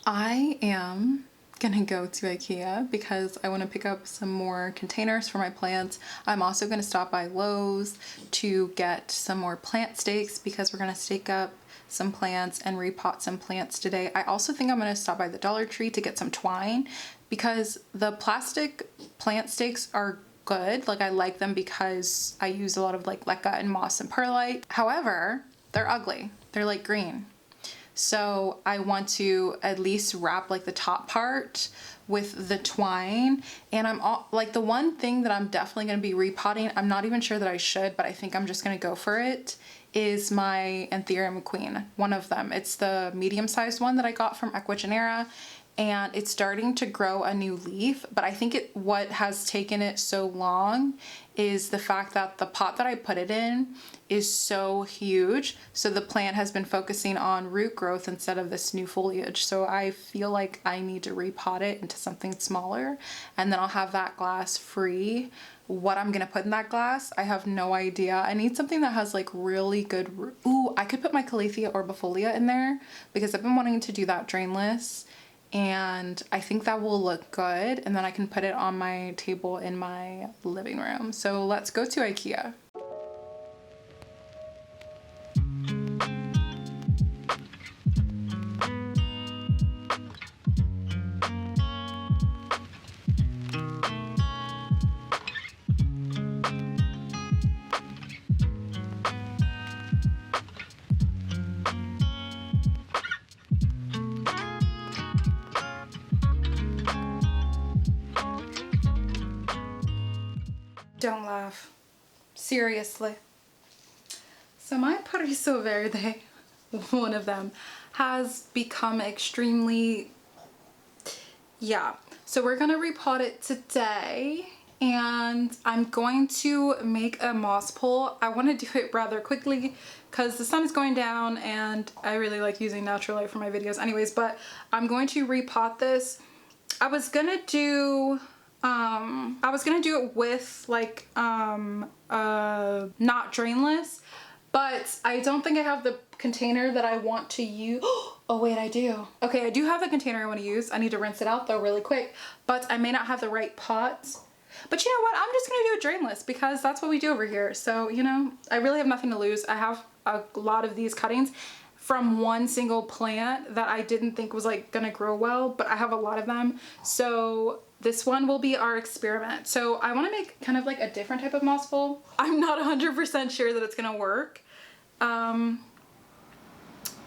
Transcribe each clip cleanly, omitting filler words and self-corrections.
I am gonna go to IKEA because I want to pick up some more containers for my plants. I'm also gonna stop by Lowe's to get some more plant stakes because we're gonna stake up some plants and repot some plants today. I also think I'm gonna stop by the Dollar Tree to get some twine because the plastic plant stakes are good. Like, I like them because I use a lot of like leca and moss and perlite. However, they're ugly. They're like green. So I want to at least wrap like the top part with the twine. And I'm all like, the one thing that I'm definitely going to be repotting, I'm not even sure that I should, but I think I'm just going to go for it, is my Anthurium Queen. One of them. It's the medium-sized one that I got from Equigenera, and it's starting to grow a new leaf. But I think what has taken it so long is the fact that the pot that I put it in is so huge. So the plant has been focusing on root growth instead of this new foliage. So I feel like I need to repot it into something smaller, and then I'll have that glass free. What I'm gonna put in that glass, I have no idea. I need something that has like really good ooh, I could put my Calathea orbifolia in there because I've been wanting to do that drainless, and I think that will look good, and then I can put it on my table in my living room. So let's go to IKEA. Don't laugh. Seriously. So my Paraiso Verde, one of them, has become extremely, yeah. So we're gonna repot it today, and I'm going to make a moss pole. I want to do it rather quickly because the sun is going down and I really like using natural light for my videos anyways, but I'm going to repot this. I was gonna do it with like not drainless, but I don't think I have the container that I want to use. Oh wait, I do. Okay, I do have the container I want to use. I need to rinse it out though really quick, but I may not have the right pot. But you know what? I'm just gonna do it drainless because that's what we do over here. So, you know, I really have nothing to lose. I have a lot of these cuttings from one single plant that I didn't think was like gonna grow well, but I have a lot of them. So this one will be our experiment. So I want to make kind of like a different type of moss pole. I'm not 100% sure that it's gonna work.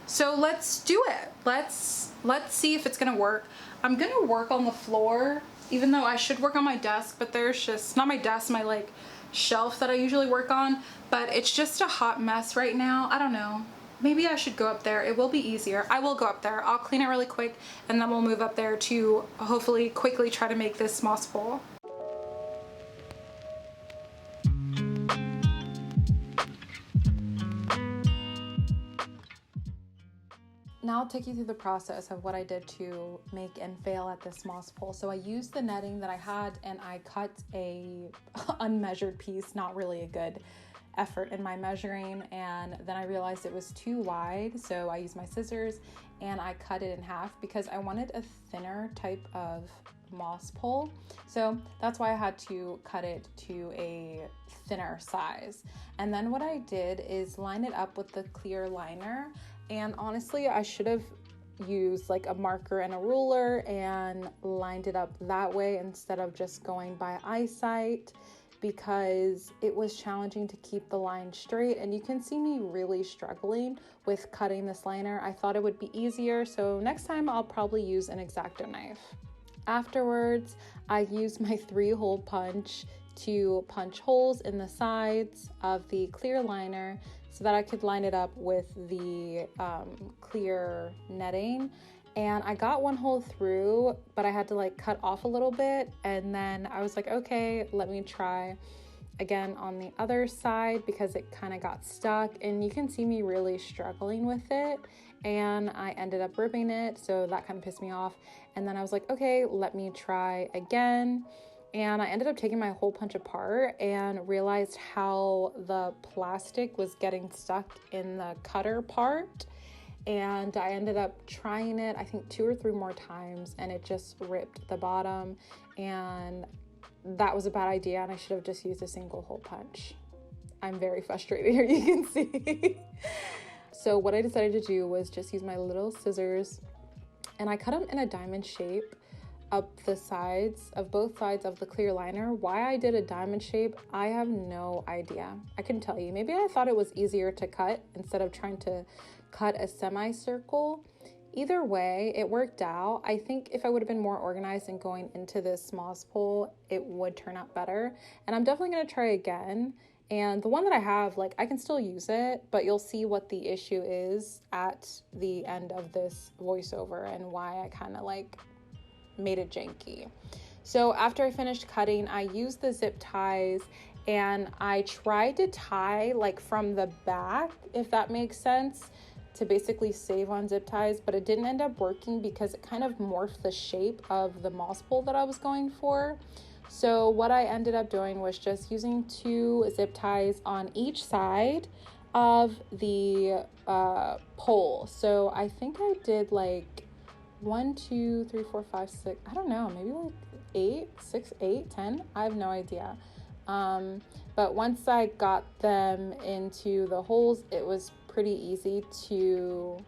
So let's do it. Let's see if it's gonna work. I'm gonna work on the floor, even though I should work on my desk, but there's just, not my desk, my like shelf that I usually work on, but it's just a hot mess right now. I don't know. Maybe I should go up there. It will be easier. I will go up there. I'll clean it really quick, and then we'll move up there to hopefully quickly try to make this moss pole. Now I'll take you through the process of what I did to make and fail at this moss pole. So I used the netting that I had, and I cut a unmeasured piece, not really a good effort in my measuring, and then I realized it was too wide, so I used my scissors and I cut it in half because I wanted a thinner type of moss pole. So that's why I had to cut it to a thinner size. And then what I did is line it up with the clear liner, and honestly I should have used like a marker and a ruler and lined it up that way instead of just going by eyesight, because it was challenging to keep the line straight, and you can see me really struggling with cutting this liner. I thought it would be easier, so next time I'll probably use an X-Acto knife. Afterwards, I used my 3-hole punch to punch holes in the sides of the clear liner so that I could line it up with the clear netting. And I got one hole through, but I had to like cut off a little bit. And then I was like, okay, let me try again on the other side because it kind of got stuck. And you can see me really struggling with it. And I ended up ripping it, so that kind of pissed me off. And then I was like, okay, let me try again. And I ended up taking my hole punch apart and realized how the plastic was getting stuck in the cutter part. and I ended up trying it, I think 2 or 3 more times, and it just ripped the bottom, and that was a bad idea, and I should have just used a single hole punch. I'm very frustrated here, you can see. So what I decided to do was just use my little scissors, and I cut them in a diamond shape up the sides of both sides of the clear liner. Why I did a diamond shape, I have no idea. I couldn't tell you. Maybe I thought it was easier to cut instead of trying to cut a semicircle. Either way, it worked out. I think if I would have been more organized and going into this moss pole, it would turn out better. And I'm definitely going to try again. And the one that I have, like, I can still use it, but you'll see what the issue is at the end of this voiceover and why I kind of like made it janky. So after I finished cutting, I used the zip ties and I tried to tie like from the back, if that makes sense, to basically save on zip ties, but it didn't end up working because it kind of morphed the shape of the moss pole that I was going for. So what I ended up doing was just using 2 zip ties on each side of the pole. So I think I did like 1, 2, 3, 4, 5, 6, I don't know, maybe like 8, 6, 8, 10, I have no idea. But once I got them into the holes, it was pretty easy to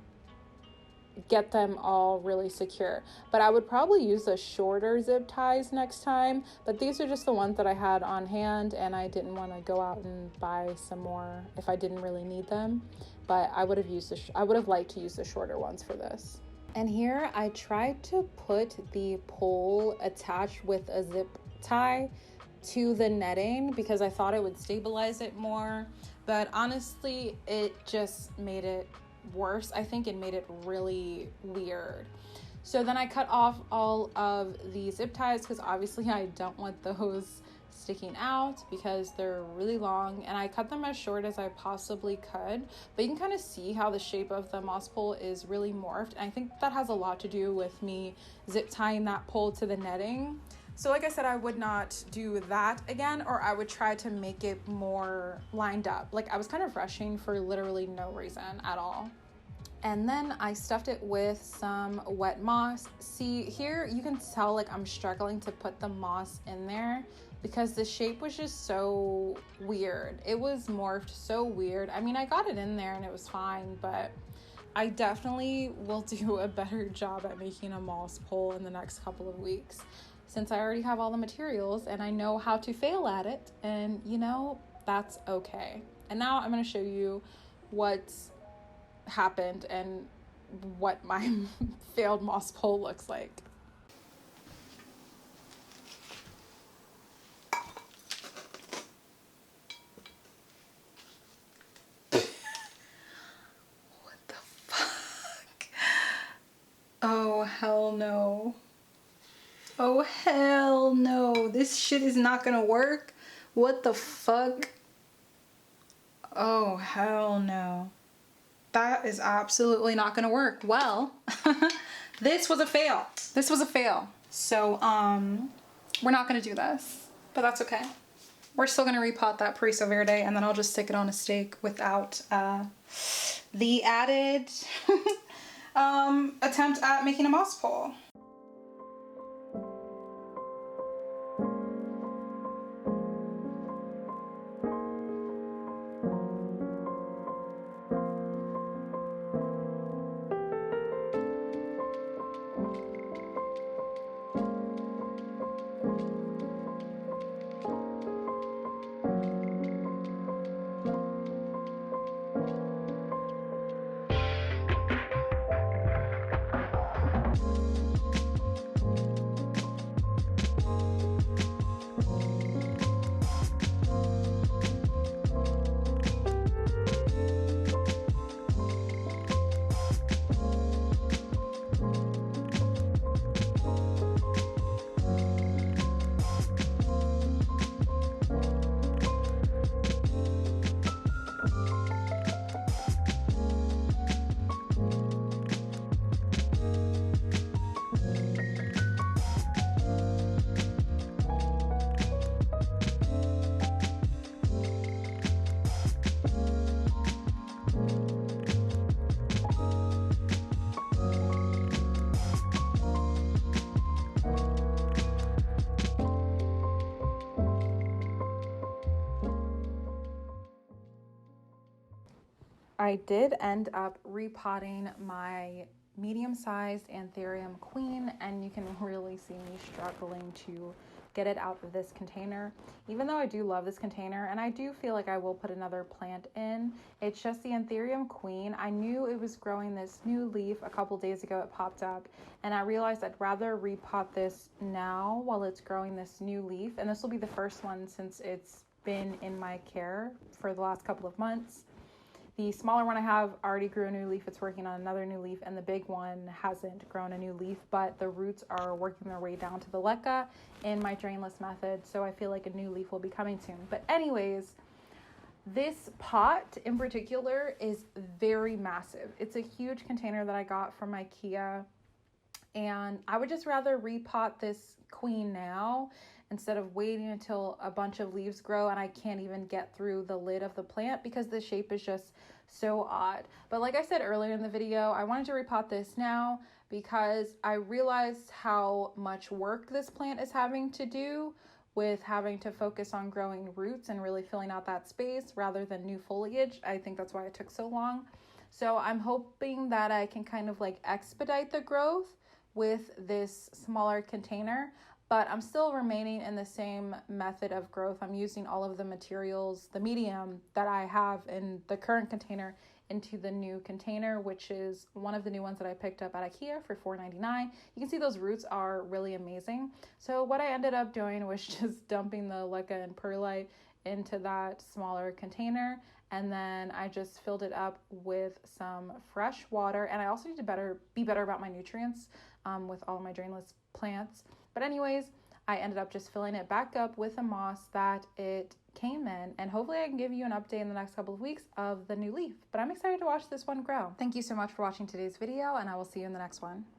get them all really secure. But I would probably use the shorter zip ties next time, but these are just the ones that I had on hand, and I didn't want to go out and buy some more if I didn't really need them. But I would have liked to use the shorter ones for this. And here I tried to put the pole attached with a zip tie to the netting because I thought it would stabilize it more, but honestly it just made it worse. I think it made it really weird. So then I cut off all of the zip ties because obviously I don't want those sticking out because they're really long, and I cut them as short as I possibly could. But you can kind of see how the shape of the moss pole is really morphed, and I think that has a lot to do with me zip tying that pole to the netting. So like I said, I would not do that again, or I would try to make it more lined up. Like I was kind of rushing for literally no reason at all. And then I stuffed it with some wet moss. See, here you can tell like I'm struggling to put the moss in there because the shape was just so weird. It was morphed so weird. I mean, I got it in there and it was fine, but I definitely will do a better job at making a moss pole in the next couple of weeks, since I already have all the materials and I know how to fail at it, and you know, that's okay. And now I'm going to show you what's happened and what my failed moss pole looks like. What the fuck? Oh, hell no. Oh, hell no. This shit is not gonna work. What the fuck? Oh, hell no. That is absolutely not gonna work. Well, this was a fail. This was a fail. So, we're not gonna do this, but that's okay. We're still gonna repot that Paraiso Verde, and then I'll just stick it on a steak without the added attempt at making a moss pole. I did end up repotting my medium-sized Anthurium queen, and you can really see me struggling to get it out of this container. Even though I do love this container, and I do feel like I will put another plant in, it's just the Anthurium queen. I knew it was growing this new leaf a couple days ago. It popped up, and I realized I'd rather repot this now while it's growing this new leaf, and this will be the first one since it's been in my care for the last couple of months. The smaller one I have already grew a new leaf. It's working on another new leaf, and the big one hasn't grown a new leaf, but the roots are working their way down to the leca in my drainless method, so I feel like a new leaf will be coming soon. But anyways, this pot in particular is very massive. It's a huge container that I got from IKEA, and I would just rather repot this queen now instead of waiting until a bunch of leaves grow and I can't even get through the lid of the plant because the shape is just so odd. But like I said earlier in the video, I wanted to repot this now because I realized how much work this plant is having to do with having to focus on growing roots and really filling out that space rather than new foliage. I think that's why it took so long. So I'm hoping that I can kind of like expedite the growth with this smaller container, but I'm still remaining in the same method of growth. I'm using all of the materials, the medium that I have in the current container into the new container, which is one of the new ones that I picked up at IKEA for $4.99. You can see those roots are really amazing. So what I ended up doing was just dumping the leca and perlite into that smaller container, and then I just filled it up with some fresh water. And I also need to be better about my nutrients with all of my drainless plants. But anyways, I ended up just filling it back up with the moss that it came in, and hopefully I can give you an update in the next couple of weeks of the new leaf. But I'm excited to watch this one grow. Thank you so much for watching today's video, and I will see you in the next one.